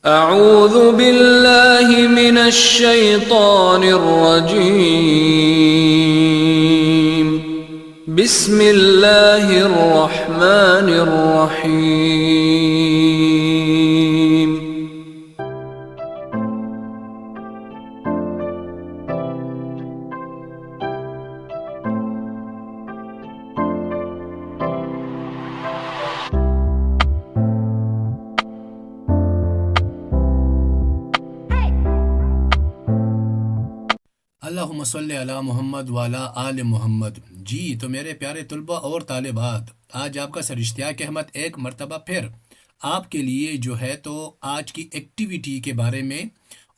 अऊज़ु बिल्लाहि मिनश शैतानिर रजीम। बिस्मिल्लाहिर रहमानिर रहीम। अल्लाहुम्मा सल्ली अला मोहम्मद वाला आल मोहम्मद। जी तो मेरे प्यारे तलबा और तालिबात, आज आपका सर इश्तियाक अहमद एक मर्तबा फिर आपके लिए जो है तो आज की एक्टिविटी के बारे में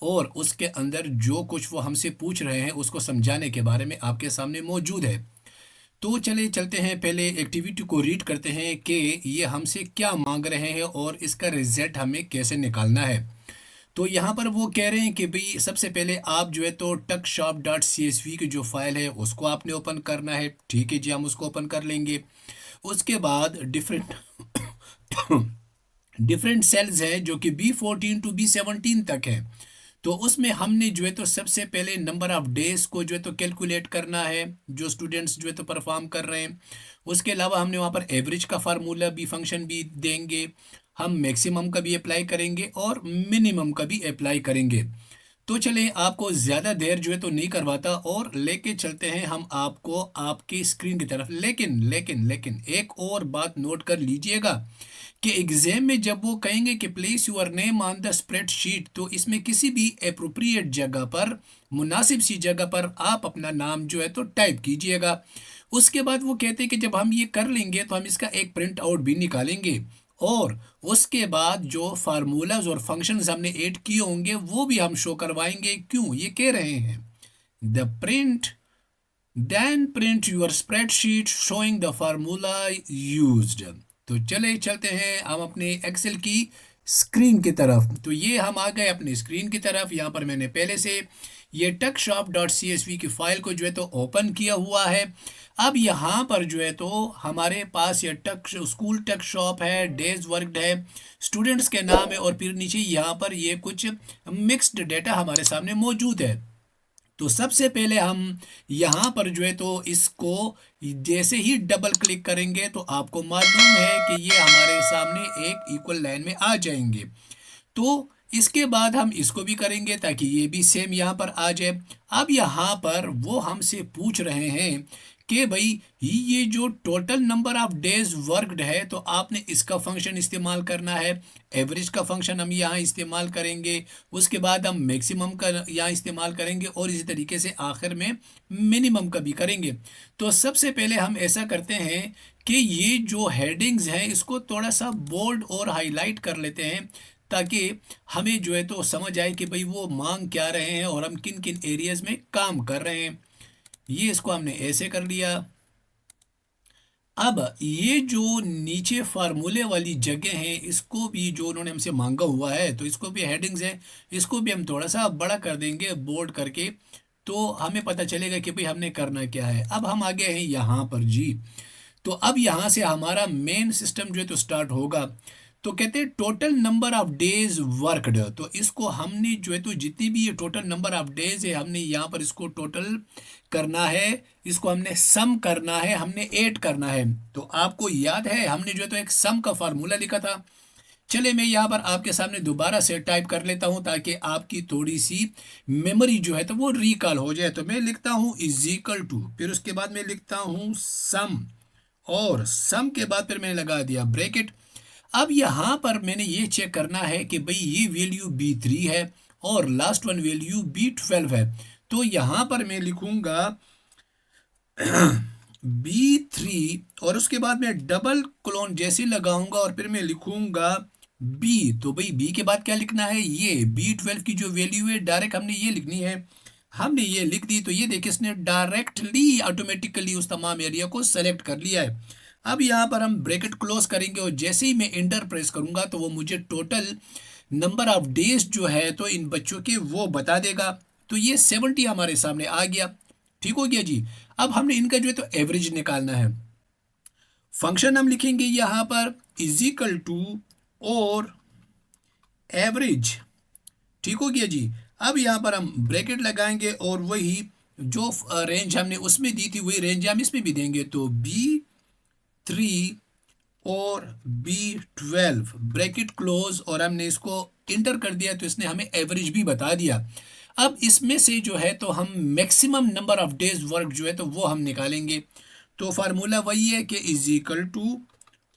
और उसके अंदर जो कुछ वो हमसे पूछ रहे हैं उसको समझाने के बारे में आपके सामने मौजूद है। तो चले चलते हैं, पहले एक्टिविटी को रीड करते हैं कि ये हमसे क्या मांग रहे हैं और इसका रिजल्ट हमें कैसे निकालना है। तो यहाँ पर वो कह रहे हैं कि भाई सबसे पहले आप जो है तो tuckshop.csv की जो फाइल है उसको आपने ओपन करना है। ठीक है जी, हम उसको ओपन कर लेंगे। उसके बाद डिफरेंट डिफरेंट सेल्स है जो कि B14 टू B17 तक है। तो उसमें हमने जो है तो सबसे पहले नंबर ऑफ डेज को जो है तो कैलकुलेट करना है जो स्टूडेंट्स जो है तो परफॉर्म कर रहे हैं। उसके अलावा हमने वहाँ पर एवरेज का फार्मूला भी फंक्शन भी देंगे। हम मैक्सिमम का भी अप्लाई करेंगे और मिनिमम का भी अप्लाई करेंगे। तो चलें, आपको ज़्यादा देर जो है तो नहीं करवाता और लेके चलते हैं हम आपको आपकी स्क्रीन की तरफ। लेकिन लेकिन लेकिन एक और बात नोट कर लीजिएगा कि एग्जाम में जब वो कहेंगे कि place your name on the spreadsheet, तो इसमें किसी भी अप्रोप्रिएट जगह पर, मुनासिब सी जगह पर आप अपना नाम जो है तो टाइप कीजिएगा। उसके बाद वो कहते हैं कि जब हम ये कर लेंगे तो हम इसका एक प्रिंट आउट भी निकालेंगे और उसके बाद जो फार्मूलाज और फंक्शंस हमने ऐड किए होंगे वो भी हम शो करवाएंगे। क्यों ये कह रहे हैं? The print then print your spreadsheet showing the formula used. तो चले चलते हैं हम अपने एक्सेल की स्क्रीन की तरफ। तो ये हम आ गए अपनी स्क्रीन की तरफ। यहाँ पर मैंने पहले से ये tuckshop.csv की फाइल को जो है तो ओपन किया हुआ है। अब यहाँ पर जो है तो हमारे पास ये स्कूल टक शॉप है, डेज वर्कड है, स्टूडेंट्स के नाम है और फिर नीचे यहाँ पर ये कुछ मिक्स्ड डेटा हमारे सामने मौजूद है। तो सबसे पहले हम यहाँ पर जो है तो इसको जैसे ही डबल क्लिक करेंगे तो आपको मालूम है कि ये हमारे सामने एक इक्वल लाइन में आ जाएंगे। तो इसके बाद हम इसको भी करेंगे ताकि ये भी सेम यहाँ पर आ जाए। अब यहाँ पर वो हमसे पूछ रहे हैं कि भाई ये जो total number of days worked है तो आपने इसका फंक्शन इस्तेमाल करना है। एवरेज का फंक्शन हम यहाँ इस्तेमाल करेंगे, उसके बाद हम मैक्सिमम का यहाँ इस्तेमाल करेंगे और इसी तरीके से आखिर में मिनिमम का भी करेंगे। तो सबसे पहले हम ऐसा करते हैं कि ये जो हेडिंग्स हैं इसको थोड़ा सा बोल्ड और हाईलाइट कर लेते हैं ताकि हमें जो है तो समझ आए कि भाई वो मांग क्या रहे हैं और हम किन किन एरियाज में काम कर रहे हैं। ये इसको हमने ऐसे कर लिया। अब ये जो नीचे फार्मूले वाली जगह है इसको भी जो उन्होंने हमसे मांगा हुआ है तो इसको भी हेडिंग्स है, इसको भी हम थोड़ा सा बड़ा कर देंगे बोल्ड करके, तो हमें पता चलेगा कि भाई हमने करना क्या है। अब हम आ गए हैं यहाँ पर जी। तो अब यहाँ से हमारा मेन सिस्टम जो है तो स्टार्ट होगा। तो कहते हैं total number of days worked. तो इसको हमने जो है तो जितनी भी ये टोटल नंबर ऑफ डेज है हमने यहाँ पर इसको टोटल करना है, इसको हमने सम करना है, हमने ऐड करना है। तो आपको याद है हमने जो है तो एक सम का फार्मूला लिखा था। चले मैं यहाँ पर आपके सामने दोबारा से टाइप कर लेता हूँ ताकि आपकी थोड़ी सी मेमोरी जो है तो वो रिकॉल हो जाए। तो मैं लिखता हूँ इज इक्वल टू, फिर उसके बाद मैं लिखता हूँ सम, और सम के बाद फिर मैंने लगा दिया ब्रैकेट। अब यहाँ पर मैंने ये चेक करना है कि भाई ये वैल्यू B3 है और लास्ट वन वैल्यू B12 है। तो यहाँ पर मैं लिखूंगा B3 और उसके बाद मैं डबल क्लोन जैसे लगाऊंगा और फिर मैं लिखूंगा B। तो भाई B के बाद क्या लिखना है? ये B12 की जो वैल्यू है डायरेक्ट हमने ये लिखनी है। हमने ये लिख दी तो ये देखिए इसने डायरेक्टली ऑटोमेटिकली उस तमाम एरिया को सेलेक्ट कर लिया है। अब यहाँ पर हम ब्रैकेट क्लोज करेंगे और जैसे ही मैं एंटर प्रेस करूंगा तो वो मुझे टोटल नंबर ऑफ डेज जो है तो इन बच्चों के वो बता देगा। तो ये 70 हमारे सामने आ गया। ठीक हो गया जी। अब हमने इनका जो है तो एवरेज निकालना है। फंक्शन हम लिखेंगे यहाँ पर इज इक्वल टू और एवरेज। ठीक हो गया जी। अब यहाँ पर हम ब्रैकेट लगाएंगे और वही जो रेंज हमने उसमें दी थी वही रेंज हम इसमें भी देंगे, तो B3 और B12 ब्रैकेट क्लोज, और हमने इसको इंटर कर दिया तो इसने हमें एवरेज भी बता दिया। अब इसमें से जो है तो हम maximum number of days work जो है तो वो हम निकालेंगे। तो फार्मूला वही है कि इज इक्वल टू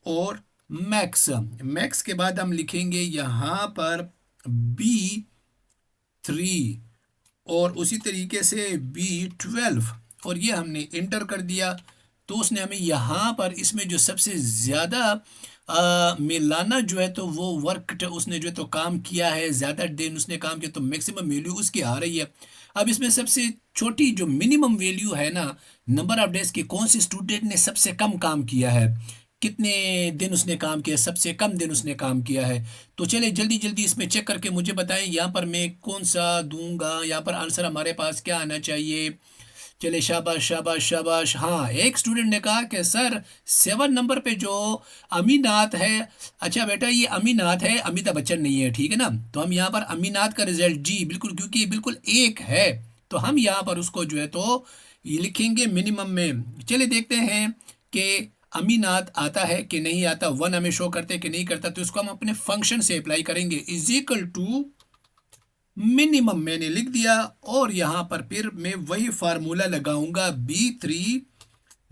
और मैक्स, मैक्स के बाद हम लिखेंगे यहाँ पर B3 और उसी तरीके से B12, और ये हमने इंटर कर दिया तो उसने हमें यहाँ पर इसमें जो सबसे ज़्यादा मिलाना जो है तो वो वर्क उसने जो है तो काम किया है, ज़्यादा दिन उसने काम किया तो मैक्सिमम वैल्यू उसकी आ रही है। अब इसमें सबसे छोटी जो मिनिमम वैल्यू है ना, नंबर ऑफ डेज के कौन से स्टूडेंट ने सबसे कम काम किया है, कितने दिन उसने काम किया, सबसे कम दिन उसने काम किया है। तो चले जल्दी जल्दी इसमें चेक करके मुझे बताएं यहाँ पर मैं कौन सा दूंगा। यहाँ पर आंसर हमारे पास क्या आना चाहिए। चले शाबाश शाबाश शाबाश। हाँ, एक स्टूडेंट ने कहा कि सर 7 नंबर पे जो अमीनाथ है, अच्छा बेटा ये अमीनाथ है, अमिताभ बच्चन नहीं है, ठीक है ना। तो हम यहाँ पर अमीनाथ का रिजल्ट जी बिल्कुल, क्योंकि ये बिल्कुल एक है तो हम यहाँ पर उसको जो है तो ये लिखेंगे मिनिमम में। चले देखते हैं कि अमीनाथ आता है कि नहीं आता, 1 हमें शो करते कि नहीं करता, तो इसको हम अपने फंक्शन से अप्लाई करेंगे। इज इक्वल टू मिनिमम मैंने लिख दिया और यहां पर फिर मैं वही फार्मूला लगाऊंगा B3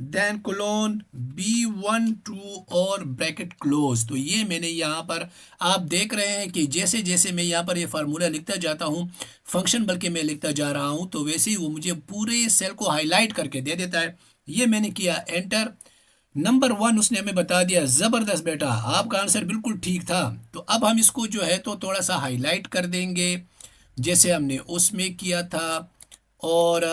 देन कोलोन B12 और ब्रैकेट क्लोज। तो ये मैंने यहाँ पर आप देख रहे हैं कि जैसे जैसे मैं यहाँ पर ये फार्मूला लिखता जाता हूँ, फंक्शन बल्कि मैं लिखता जा रहा हूँ, तो वैसे ही वो मुझे पूरे सेल को हाईलाइट करके दे देता है। ये मैंने किया एंटर। नंबर 1 उसने हमें बता दिया, ज़बरदस्त बेटा आपका आंसर बिल्कुल ठीक था। तो अब हम इसको जो है तो थोड़ा सा हाईलाइट कर देंगे जैसे हमने उसमें किया था, और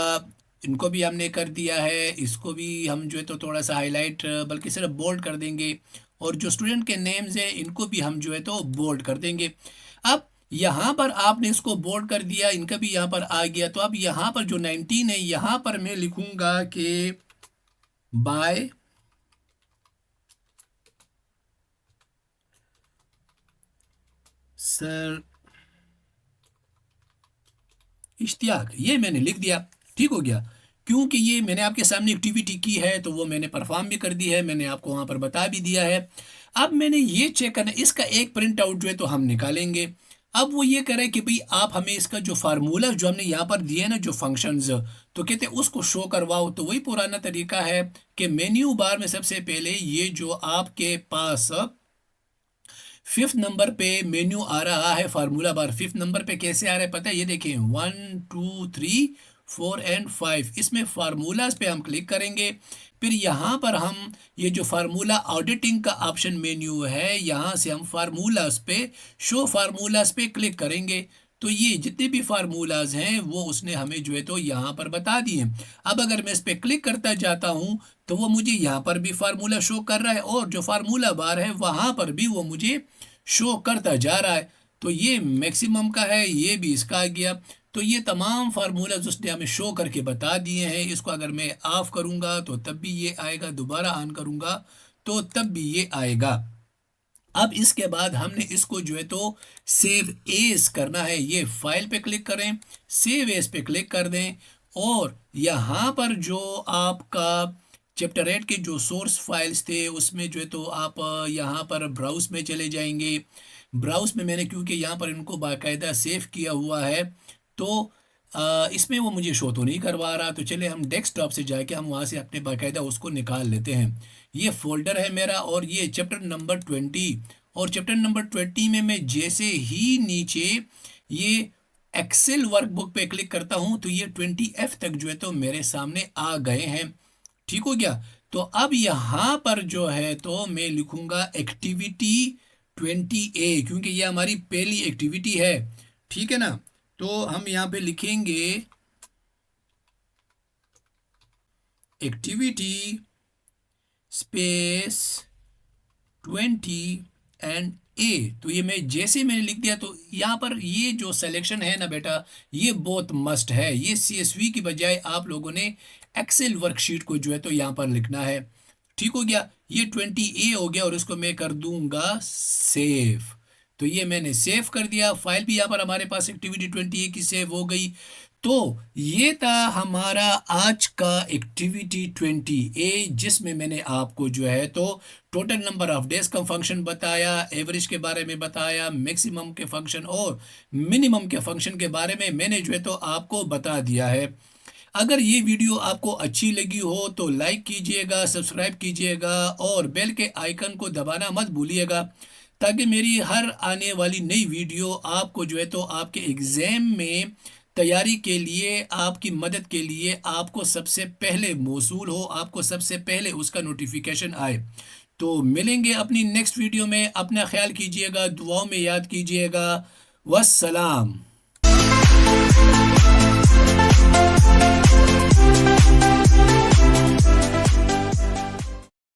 इनको भी हमने कर दिया है, इसको भी हम जो है तो थोड़ा सा हाईलाइट बल्कि सिर्फ बोल्ड कर देंगे, और जो स्टूडेंट के नेम्स हैं इनको भी हम जो है तो बोल्ड कर देंगे। अब यहाँ पर आपने इसको बोल्ड कर दिया, इनका भी यहाँ पर आ गया। तो अब यहाँ पर जो 19 है यहाँ पर मैं लिखूंगा कि बाय सर इश्तियाक, ये मैंने लिख दिया। ठीक हो गया, क्योंकि ये मैंने आपके सामने एक्टिविटी की है तो वो मैंने परफॉर्म भी कर दी है, मैंने आपको वहां पर बता भी दिया है। अब मैंने ये चेक करना, इसका एक प्रिंट आउट जो है तो हम निकालेंगे। अब वो ये करे कि भाई आप हमें इसका जो फार्मूला जो हमने यहाँ पर दिए ना जो फंक्शंस, तो कहते हैं उसको शो करवाओ। तो वही पुराना तरीका है कि मेन्यू बार में सबसे पहले ये जो आपके पास 5th नंबर पे मेन्यू आ रहा है, फार्मूला बार 5th नंबर पे कैसे आ रहा है पता है, ये देखें 1 2 3 4 एंड 5, इसमें फार्मूलाज पे हम क्लिक करेंगे। फिर यहाँ पर हम ये जो फार्मूला ऑडिटिंग का ऑप्शन मेन्यू है, यहाँ से हम फार्मूलाज पे शो फार्मूलाज पे क्लिक करेंगे। तो ये जितने भी फार्मूलाज हैं वो उसने हमें जो है तो यहाँ पर बता दिए। अब अगर मैं इस पर क्लिक करता जाता हूँ तो वो मुझे यहाँ पर भी फार्मूला शो कर रहा है, और जो फार्मूला बार है वहाँ पर भी वो मुझे शो करता जा रहा है। तो ये मैक्सिमम का है, ये भी इसका आ गया। तो ये तमाम फार्मूलाज उसने हमें शो करके बता दिए हैं। इसको अगर मैं ऑफ करूँगा तो तब भी ये आएगा, दोबारा ऑन करूँगा तो तब भी ये आएगा। अब इसके बाद हमने इसको जो है तो सेव एज करना है। ये फाइल पे क्लिक करें, सेव एज पे क्लिक कर दें, और यहाँ पर जो आपका चैप्टर 8 के जो सोर्स फाइल्स थे उसमें जो है तो आप यहाँ पर ब्राउज में चले जाएंगे। ब्राउज में मैंने क्योंकि यहाँ पर इनको बाकायदा सेव किया हुआ है तो इसमें वो मुझे शो तो नहीं करवा रहा। तो चले हम डेस्कटॉप से जाके हम वहाँ से अपने बाकायदा उसको निकाल लेते हैं। ये फोल्डर है मेरा और ये चैप्टर नंबर 20, और चैप्टर नंबर 20 में मैं जैसे ही नीचे ये एक्सेल वर्कबुक पे क्लिक करता हूँ तो ये 20F तक जो है तो मेरे सामने आ गए हैं। ठीक हो गया। तो अब यहाँ पर जो है तो मैं लिखूंगा एक्टिविटी 20A, क्योंकि ये हमारी पहली एक्टिविटी है। ठीक है ना। तो हम यहाँ पे लिखेंगे एक्टिविटी स्पेस 20 एंड ए। तो ये मैं जैसे मैंने लिख दिया तो यहाँ पर ये जो सिलेक्शन है ना बेटा, ये बहुत मस्ट है। ये CSV की बजाय आप लोगों ने एक्सेल वर्कशीट को जो है तो यहाँ पर लिखना है। ठीक हो गया। ये 20A हो गया और इसको मैं कर दूंगा सेव। तो ये मैंने सेव कर दिया, फाइल भी यहाँ पर हमारे पास एक्टिविटी 21 की सेव हो गई। तो ये था हमारा आज का एक्टिविटी 20A, जिसमें मैंने आपको जो है तो टोटल नंबर ऑफ डेज का फंक्शन बताया, एवरेज के बारे में बताया, मैक्सिमम के फंक्शन और मिनिमम के फंक्शन के बारे में मैंने जो है तो आपको बता दिया है। अगर ये वीडियो आपको अच्छी लगी हो तो लाइक कीजिएगा, सब्सक्राइब कीजिएगा और बेल के आइकन को दबाना मत भूलिएगा, ताकि मेरी हर आने वाली नई वीडियो आपको जो है तो आपके एग्ज़ाम में तैयारी के लिए, आपकी मदद के लिए आपको सबसे पहले मौसूल हो, आपको सबसे पहले उसका नोटिफिकेशन आए। तो मिलेंगे अपनी नेक्स्ट वीडियो में। अपना ख्याल कीजिएगा, दुआओं में याद कीजिएगा। वस्सलाम।